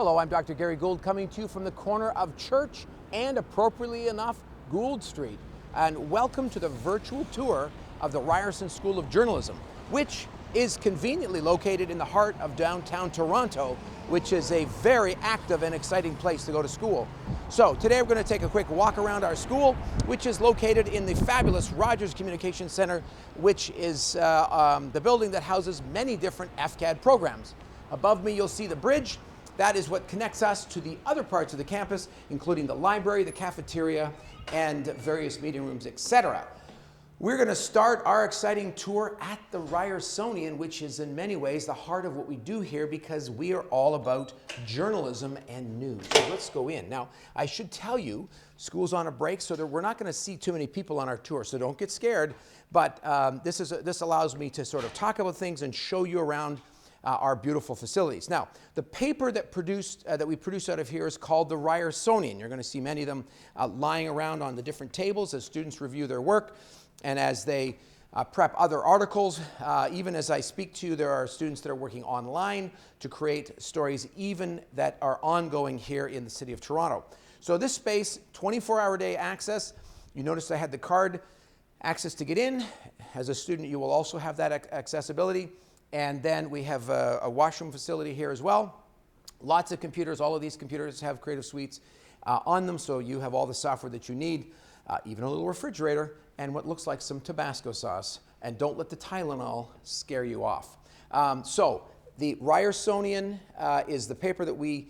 Hello, I'm Dr. Gary Gould coming to you from the corner of Church and, appropriately enough, Gould Street. And welcome to the virtual tour of the Ryerson School of Journalism, which is conveniently located in the heart of downtown Toronto, which is a very active and exciting place to go to school. So today we're going to take a quick walk around our school, which is located in the fabulous Rogers Communications Center, which is the building that houses many different FCAD programs. Above me you'll see the bridge. That is what connects us to the other parts of the campus, including the library, the cafeteria, and various meeting rooms, etc. We're going to start our exciting tour at the Ryersonian, which is in many ways the heart of what we do here, because we are all about journalism and news. So let's go in. Now, I should tell you, school's on a break, so we're not going to see too many people on our tour, so don't get scared. But this allows me to sort of talk about things and show you around our beautiful facilities. Now, the paper that we produce out of here is called the Ryersonian. You're going to see many of them lying around on the different tables as students review their work and as they prep other articles. Even as I speak to you, there are students that are working online to create stories even that are ongoing here in the city of Toronto. So this space, 24-hour-a-day access. You noticed I had the card access to get in. As a student, you will also have that accessibility. And then we have a washroom facility here as well. Lots of computers. All of these computers have Creative Suites on them, so you have all the software that you need, even a little refrigerator, and what looks like some Tabasco sauce. And don't let the Tylenol scare you off. So the Ryersonian is the paper that we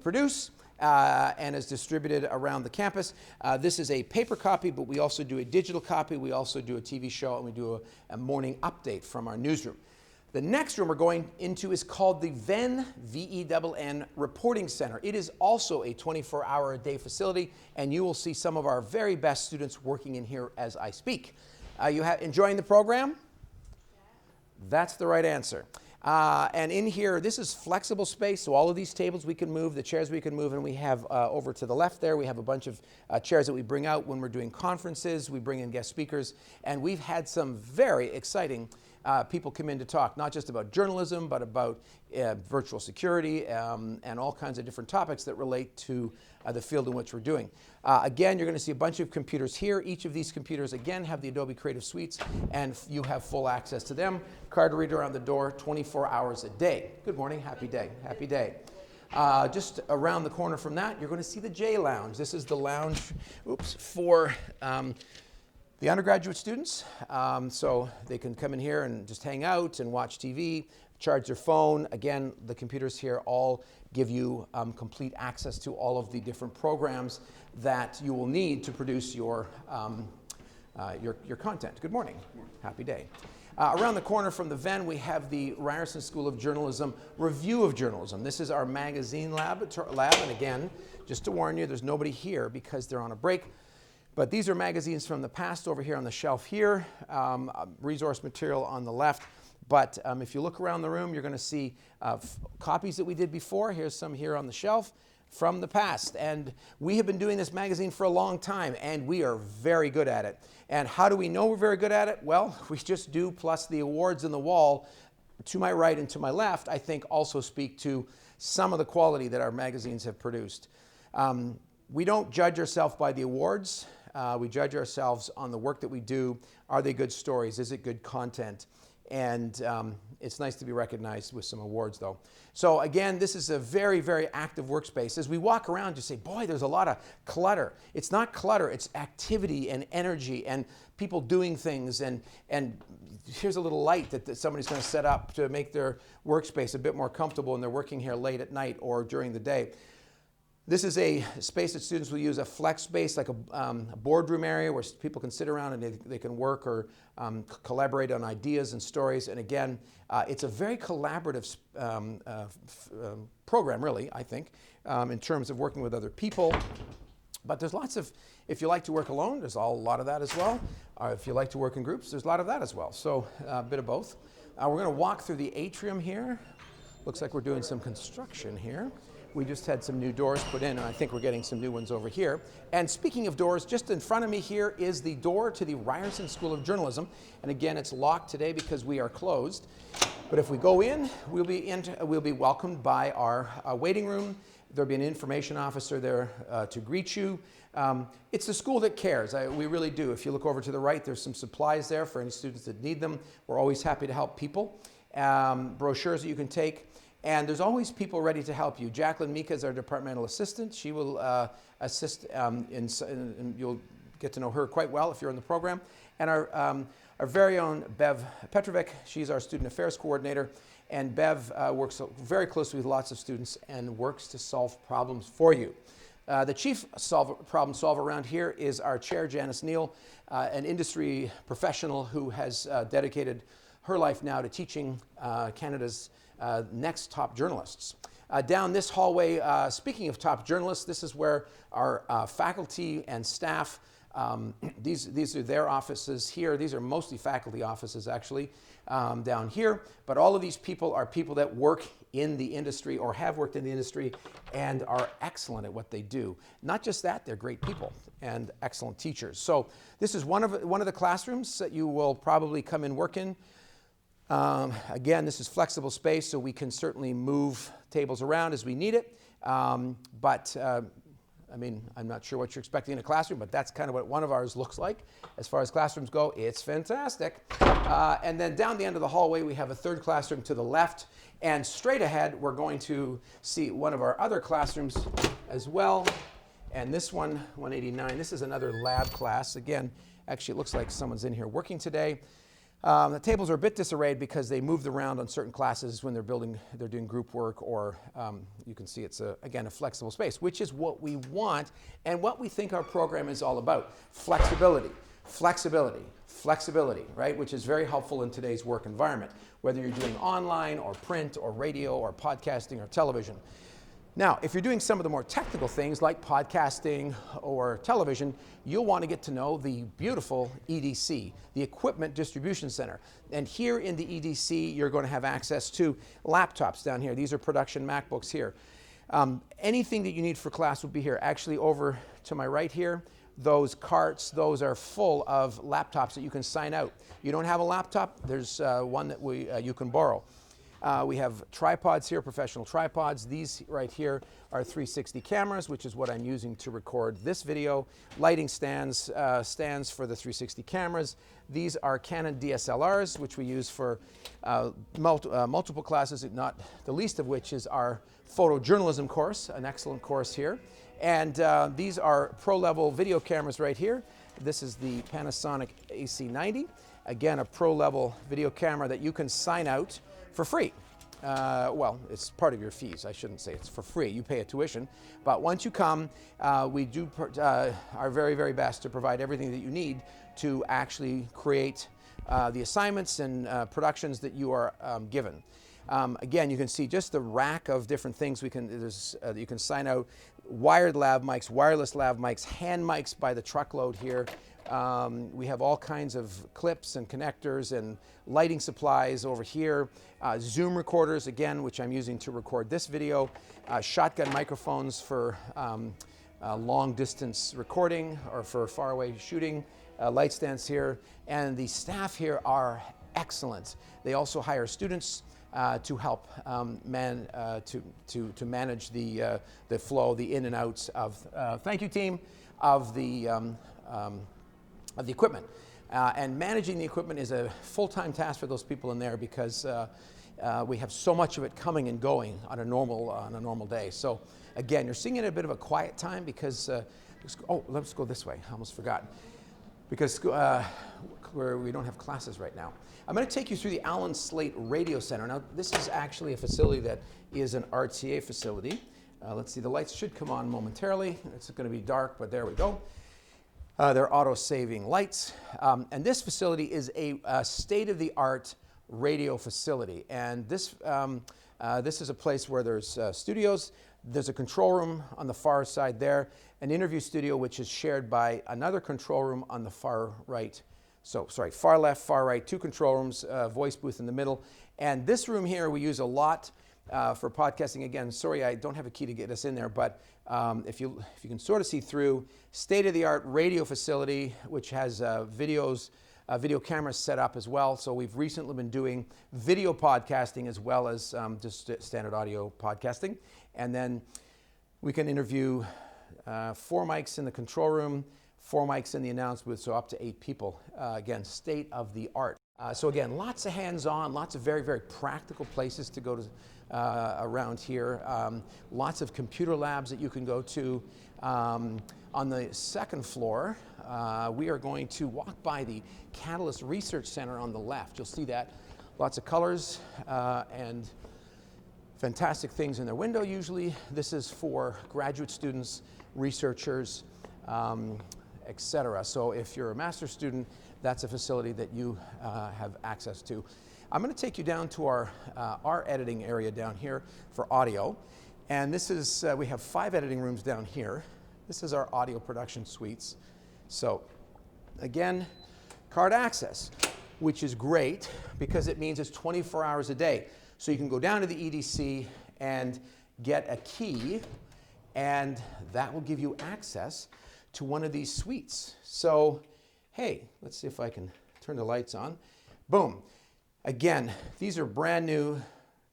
produce and is distributed around the campus. This is a paper copy, but we also do a digital copy. We also do a TV show, and we do a morning update from our newsroom. The next room we're going into is called the VEN, V-E-N-N Reporting Center. It is also a 24-hour-a-day facility, and you will see some of our very best students working in here as I speak. You enjoying the program? Yeah. That's the right answer. And in here, this is flexible space, so all of these tables we can move, the chairs we can move, and we have over to the left there, we have a bunch of chairs that we bring out when we're doing conferences. We bring in guest speakers, and we've had some very exciting people come in to talk, not just about journalism, but about virtual security and all kinds of different topics that relate to the field in which we're doing. Again, you're going to see a bunch of computers here. Each of these computers, again, have the Adobe Creative Suites, and you have full access to them. Card reader on the door, 24 hours a day. Good morning. Happy day. Happy day. Just around the corner from that, you're going to see the J Lounge. This is the lounge, for the undergraduate students, so they can come in here and just hang out and watch TV, charge their phone. Again, the computers here all give you complete access to all of the different programs that you will need to produce your content. Good morning. Happy day. Around the corner from the VEN, we have the Ryerson School of Journalism Review of Journalism. This is our magazine lab, and again, just to warn you, there's nobody here because they're on a break. But these are magazines from the past over here on the shelf here, resource material on the left. But if you look around the room, you're going to see copies that we did before. Here's some here on the shelf from the past. And we have been doing this magazine for a long time, and we are very good at it. And how do we know we're very good at it? Well, we just do, plus the awards in the wall to my right and to my left, I think also speak to some of the quality that our magazines have produced. We don't judge ourselves by the awards. We judge ourselves on the work that we do. Are they good stories? Is it good content? And it's nice to be recognized with some awards, though. So again, this is a very, very active workspace. As we walk around, you say, boy, there's a lot of clutter. It's not clutter, it's activity and energy and people doing things. And here's a little light that somebody's going to set up to make their workspace a bit more comfortable when they're working here late at night or during the day. This is a space that students will use, a flex space, like a boardroom area where people can sit around and they can work or collaborate on ideas and stories. And again, it's a very collaborative program, really, I think, in terms of working with other people. But there's lots of, if you like to work alone, there's a lot of that as well. If you like to work in groups, there's a lot of that as well. So a bit of both. We're going to walk through the atrium here. Looks like we're doing some construction here. We just had some new doors put in, and I think we're getting some new ones over here. And speaking of doors, just in front of me here is the door to the Ryerson School of Journalism. And again, it's locked today because we are closed. But if we go in, we'll be welcomed by our waiting room. There'll be an information officer there to greet you. It's a school that cares. We really do. If you look over to the right, there's some supplies there for any students that need them. We're always happy to help people. Brochures that you can take. And there's always people ready to help you. Jacqueline Mika is our departmental assistant. She will assist and you'll get to know her quite well if you're in the program. And our very own Bev Petrovic, she's our student affairs coordinator. And Bev works very closely with lots of students and works to solve problems for you. The chief problem solver around here is our chair, Janice Neal, an industry professional who has dedicated her life now to teaching Canada's next top journalists. Down this hallway, speaking of top journalists, this is where our faculty and staff, these are their offices here. These are mostly faculty offices, actually, down here. But all of these people are people that work in the industry or have worked in the industry and are excellent at what they do. Not just that, they're great people and excellent teachers. So this is one of the classrooms that you will probably come and work in. Again, this is flexible space, so we can certainly move tables around as we need it. I mean, I'm not sure what you're expecting in a classroom, but that's kind of what one of ours looks like. As far as classrooms go, it's fantastic. And then down the end of the hallway, we have a third classroom to the left. And straight ahead, we're going to see one of our other classrooms as well. And this one, 189, this is another lab class. Again, actually, it looks like someone's in here working today. The tables are a bit disarrayed because they moved around on certain classes when they're doing group work, or you can see it's, again, a flexible space, which is what we want and what we think our program is all about. Flexibility, flexibility, flexibility, right? Which is very helpful in today's work environment, whether you're doing online or print or radio or podcasting or television. Now, if you're doing some of the more technical things like podcasting or television, you'll want to get to know the beautiful EDC, the Equipment Distribution Center. And here in the EDC, you're going to have access to laptops down here. These are production MacBooks here. Anything that you need for class will be here. Actually, over to my right here, those carts, those are full of laptops that you can sign out. You don't have a laptop, there's one that you can borrow. We have tripods here, professional tripods. These right here are 360 cameras, which is what I'm using to record this video. Lighting stands, stands for the 360 cameras. These are Canon DSLRs, which we use for multiple classes, not the least of which is our photojournalism course, an excellent course here. And these are pro-level video cameras right here. This is the Panasonic AC90. Again, a pro-level video camera that you can sign out for free. Well, it's part of your fees. I shouldn't say it's for free. You pay a tuition. But once you come, we do our very, very best to provide everything that you need to actually create the assignments and productions that you are given. Again, you can see just the rack of different things you can sign out. Wired lav mics, wireless lav mics, hand mics by the truckload here. We have all kinds of clips and connectors and lighting supplies over here. Zoom recorders, again, which I'm using to record this video. Shotgun microphones for long distance recording or for far away shooting. Light stands here. And the staff here are excellent. They also hire students to help to manage the flow, the in and outs of, thank you team, of the equipment. And managing the equipment is a full-time task for those people in there because we have so much of it coming and going on a normal day. So again, you're seeing it at a bit of a quiet time because, let's go this way, I almost forgot. Because we don't have classes right now. I'm going to take you through the Allen Slate Radio Center. Now, this is actually a facility that is an RTA facility. Let's see, the lights should come on momentarily. It's going to be dark, but there we go. They're auto-saving lights. And this facility is a state-of-the-art radio facility. And this is a place where there's studios. There's a control room on the far side there, an interview studio which is shared by another control room on the far right. So, sorry, far left, far right, two control rooms, voice booth in the middle. And this room here we use a lot for podcasting. Again, sorry, I don't have a key to get us in there, but if you can sort of see through, state-of-the-art radio facility which has videos video cameras set up as well. So we've recently been doing video podcasting as well as just standard audio podcasting. And then we can interview 4 mics in the control room, 4 mics in the announce booth, so up to 8 people. Again, state of the art. So again, lots of hands-on, lots of very, very practical places to go to around here. Lots of computer labs that you can go to. On the second floor, we are going to walk by the Catalyst Research Center on the left. You'll see that. Lots of colors and fantastic things in their window usually. This is for graduate students, researchers, etc. So if you're a master's student, that's a facility that you have access to. I'm going to take you down to our editing area down here for audio. And this is, we have 5 editing rooms down here. This is our audio production suites. So again, card access, which is great because it means it's 24 hours a day. So you can go down to the EDC and get a key, and that will give you access to one of these suites. So, hey, let's see if I can turn the lights on. Boom. Again, these are brand new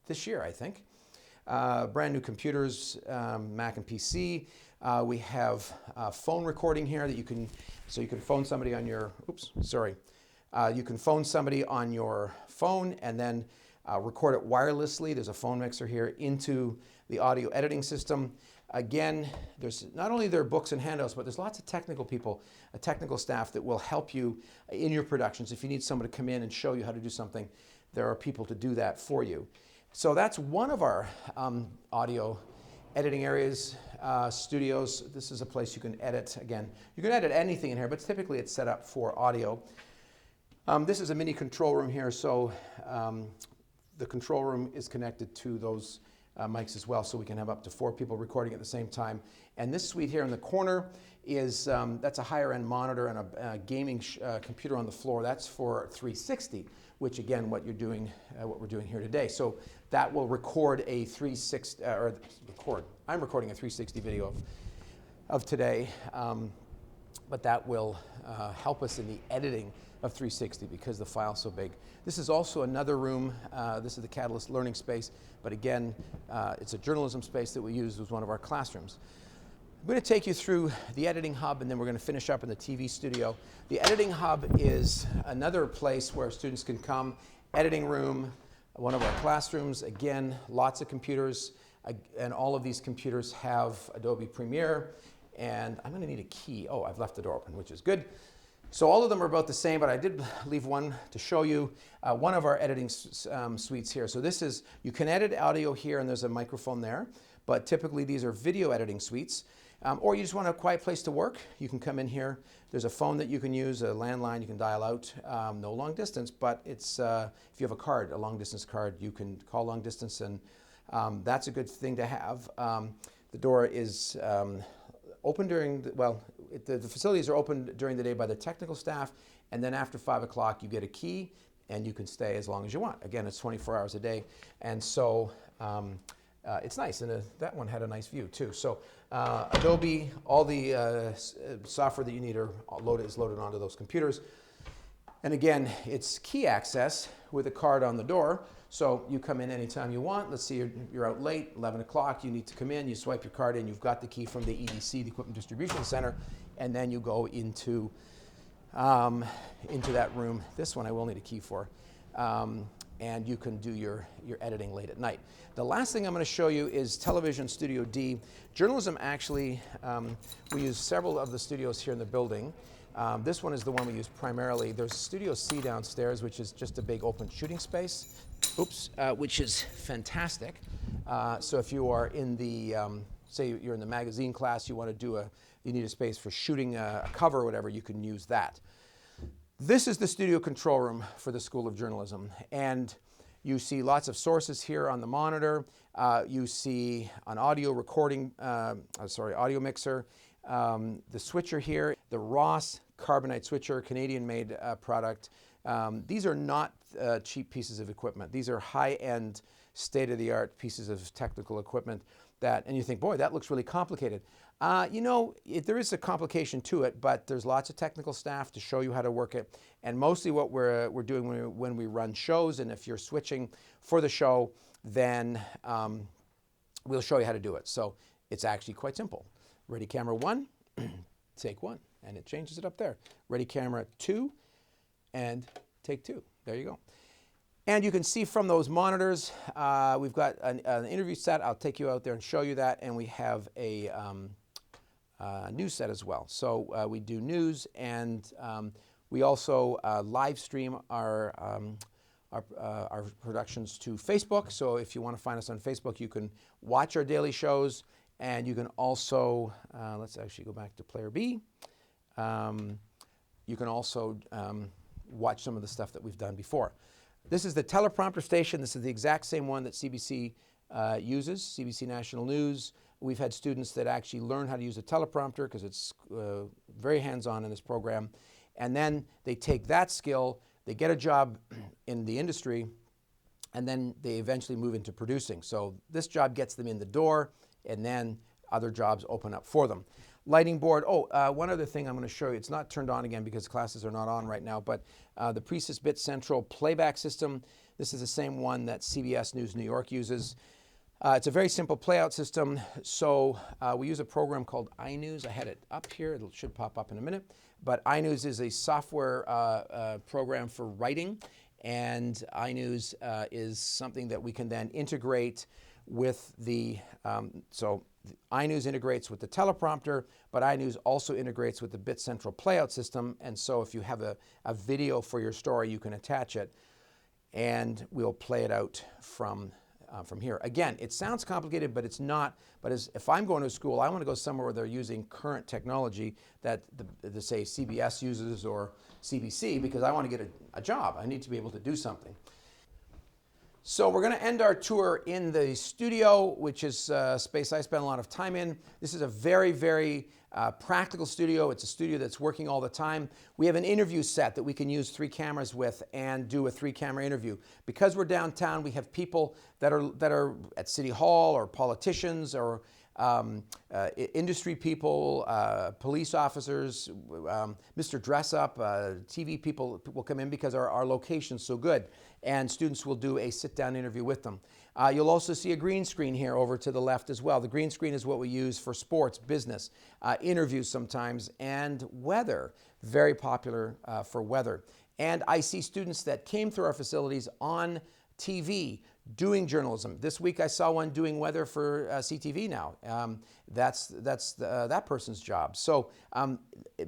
this year, I think. Brand new computers, Mac and PC. We have phone recording here that you can phone somebody on your, you can phone somebody on your phone and then record it wirelessly. There's a phone mixer here into the audio editing system. Again, there's not only there are books and handouts, but there's lots of technical people, a technical staff that will help you in your productions. If you need someone to come in and show you how to do something, there are people to do that for you. So that's one of our audio editing areas, studios. This is a place you can edit. Again, you can edit anything in here, but typically it's set up for audio. This is a mini control room here, so the control room is connected to those mics as well, so we can have up to 4 people recording at the same time. And this suite here in the corner is, that's a higher end monitor and a gaming computer on the floor. That's for 360, which again, what we're doing here today. So that will record a 360, I'm recording a 360 video of today, but that will help us in the editing of 360 because the file's so big. This is also another room. This is the Catalyst Learning Space, but again, it's a journalism space that we use as one of our classrooms. I'm going to take you through the editing hub, and then we're going to finish up in the TV studio. The editing hub is another place where students can come. Editing room, one of our classrooms. Again, lots of computers, and all of these computers have Adobe Premiere. And I'm going to need a key. Oh, I've left the door open, which is good. So all of them are about the same, but I did leave one to show you. One of our editing suites here. So this is, you can edit audio here, and there's a microphone there. But typically these are video editing suites. Or you just want a quiet place to work, you can come in here. There's a phone that you can use, a landline you can dial out. No long distance, but it's if you have a card, a long distance card, you can call long distance, and that's a good thing to have. The door is open during, the facilities are open during the day by the technical staff, and then after 5 o'clock you get a key and you can stay as long as you want. Again, it's 24 hours a day, and so it's nice, and that one had a nice view too. So Adobe, all the software that you need is loaded onto those computers. And again, it's key access with a card on the door. So you come in anytime you want. Let's say you're out late, 11 o'clock, you need to come in, you swipe your card in, you've got the key from the EDC, the Equipment Distribution Center, and then you go into that room. This one I will need a key for. And you can do your editing late at night. The last thing I'm going to show you is Television Studio D. Journalism, actually, we use several of the studios here in the building. This one is the one we use primarily. There's Studio C downstairs, which is just a big open shooting space, which is fantastic. So if you are in the, say you're in the magazine class, you want to do you need a space for shooting a cover or whatever, you can use that. This is the studio control room for the School of Journalism, and you see lots of sources here on the monitor. You see an audio recording, audio mixer, the switcher here, the Ross carbonite switcher, Canadian-made product. These are not cheap pieces of equipment. These are high-end, state-of-the-art pieces of technical equipment and you think, boy, that looks really complicated. There is a complication to it, but there's lots of technical staff to show you how to work it. And mostly what we're doing when we run shows, and if you're switching for the show, then we'll show you how to do it. So it's actually quite simple. Ready camera 1, take 1, and it changes it up there. Ready camera 2, and take 2. There you go. And you can see from those monitors, we've got an interview set. I'll take you out there and show you that. And we have a news set as well. So we do news, and we also live stream our productions to Facebook. So if you want to find us on Facebook, you can watch our daily shows. And you can also, let's actually go back to player B. You can also watch some of the stuff that we've done before. This is the teleprompter station. This is the exact same one that CBC uses, CBC National News. We've had students that actually learn how to use a teleprompter because it's very hands-on in this program. And then they take that skill, they get a job in the industry, and then they eventually move into producing. So this job gets them in the door, and then other jobs open up for them. Lighting board. One other thing I'm going to show you. It's not turned on again because classes are not on right now, but the Precis Bit Central playback system. This is the same one that CBS News New York uses. It's a very simple playout system. So we use a program called iNews. I had it up here. It should pop up in a minute. But iNews is a software program for writing, and iNews is something that we can then integrate with so iNews integrates with the teleprompter, but iNews also integrates with the Bit Central playout system. And so if you have a video for your story, you can attach it, and we'll play it out from here. Again, it sounds complicated, but it's not. But if I'm going to school, I want to go somewhere where they're using current technology that say CBS uses or CBC, because I want to get a job. I need to be able to do something. So we're going to end our tour in the studio, which is a space I spend a lot of time in. This is a very, very practical studio. It's a studio that's working all the time. We have an interview set that we can use 3 cameras with and do a 3-camera interview. Because we're downtown, we have people that are at City Hall, or politicians, or industry people, police officers, Mr. Dress Up, TV people will come in because our location's so good. And students will do a sit-down interview with them. You'll also see a green screen here over to the left as well. The green screen is what we use for sports, business, interviews sometimes, and weather. Very popular for weather. And I see students that came through our facilities on TV doing journalism. This week I saw one doing weather for CTV now. That's that person's job. So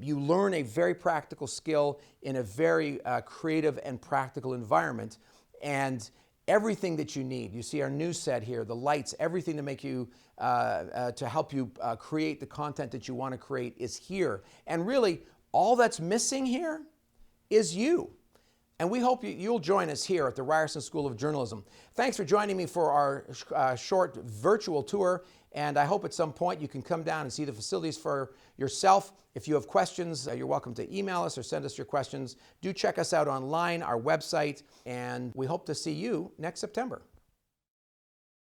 you learn a very practical skill in a very creative and practical environment, and everything that you need. You see our news set here, the lights, everything to make you, to help you create the content that you want to create is here. And really, all that's missing here is you. And we hope you'll join us here at the Ryerson School of Journalism. Thanks for joining me for our short virtual tour, and I hope at some point you can come down and see the facilities for yourself. If you have questions, you're welcome to email us or send us your questions. Do check us out online, our website, and we hope to see you next September.